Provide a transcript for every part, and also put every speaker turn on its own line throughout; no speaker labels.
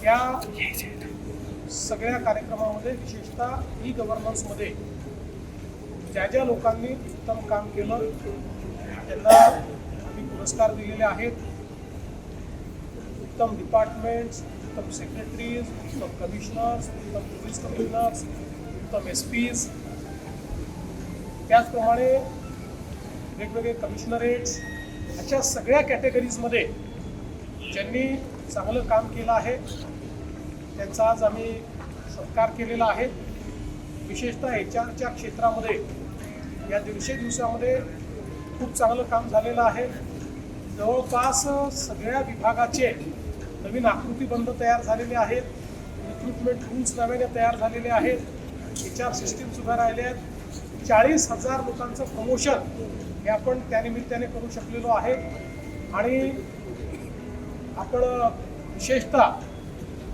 या सगळ्या कार्यक्रमामध्ये विशेषतः ई गव्हर्नन्समध्ये ज्या ज्या लोकांनी उत्तम काम केलं त्यांना आम्ही पुरस्कार दिलेले आहेत. उत्तम डिपार्टमेंट्स, उत्तम सेक्रेटरीज, उत्तम कमिशनर्स, उत्तम पोलीस कमिशनर्स, उत्तम SPs, त्याचप्रमाणे वेगवेगळे कमिशनरेट्स, अशा सगळ्या कॅटेगरीजमध्ये ज्यांनी चांगलं काम केलं आहे त्यांचा आज आम्ही सत्कार केलेला आहे. विशेषतः HRच्या क्षेत्रामध्ये या 150 दिवसामध्ये खूप चांगलं काम झालेलं आहे. जवळपास सगळ्या विभागाचे नवीन आकृतीबंध तयार झालेले आहेत. रिक्रुटमेंट रूल्स नव्याने तयार झालेले आहेत. HR सिस्टीम सुद्धा राहिले आहेत. 40,000 लोकांचं प्रमोशन हे आपण त्यानिमित्ताने करू शकलेलो आहे. आणि आपण विशेषतः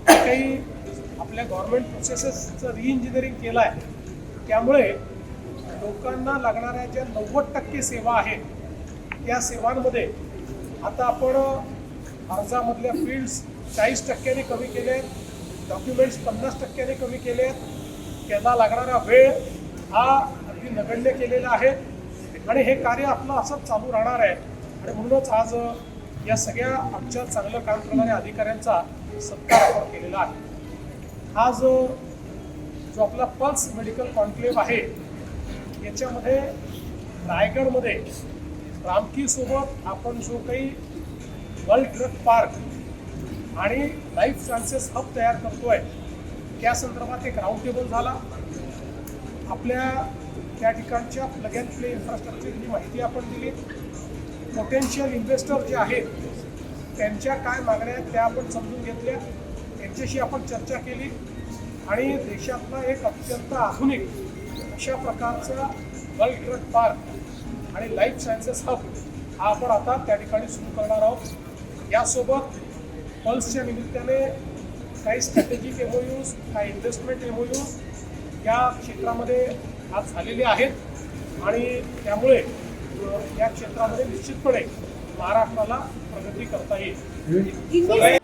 काही आपल्या गव्हर्नमेंट प्रोसेसेसचं रिइंजिनिअरिंग केलं आहे. त्यामुळे लोकांना लागणाऱ्या ज्या 90% सेवा आहेत त्या सेवांमध्ये आता आपण अर्जामधल्या फील्ड्स 40% कमी केले आहेत, डॉक्युमेंट्स 50% कमी केले आहेत, त्याला लागणारा वेळ हा अगदी नगण्य केलेला आहे. आणि हे कार्य आपलं असंच चालू राहणार आहे. आणि म्हणूनच आज या सगळ्या आमच्या चांगलं काम करणाऱ्या अधिकाऱ्यांचा सत्कार आपण केलेला आहे. आज जो आपला पल्स मेडिकल कॉन्क्लेव्ह आहे याच्यामध्ये रायगडमध्ये रामकीसोबत आपण जो काही वर्ल्ड ड्रग पार्क आणि लाईफ सायन्सेस हब तयार करतोय त्या संदर्भात एक राऊंड टेबल झाला. आपल्या त्या ठिकाणच्या प्लग अँड प्ले इन्फ्रास्ट्रक्चरची माहिती आपण दिली. पोटेन्शियल इन्व्हेस्टर जे आहेत त्यांच्या काय मागण्या आहेत त्या आपण समजून घेतल्या, त्यांच्याशी आपण चर्चा केली. आणि देशातला एक अत्यंत आधुनिक अशा प्रकारचा वर्ल्ड ड्रग पार्क आणि लाईफ सायन्सेस हब हा आपण आता त्या ठिकाणी सुरू करणार आहोत. यासोबत पल्सच्या निमित्ताने काही स्ट्रॅटेजिक MOUs, काही इन्व्हेस्टमेंट MOUs या क्षेत्रामध्ये आज झालेले आहेत. आणि त्यामुळे या क्षेत्रामध्ये निश्चितपणे महाराष्ट्राला प्रगती करता येईल.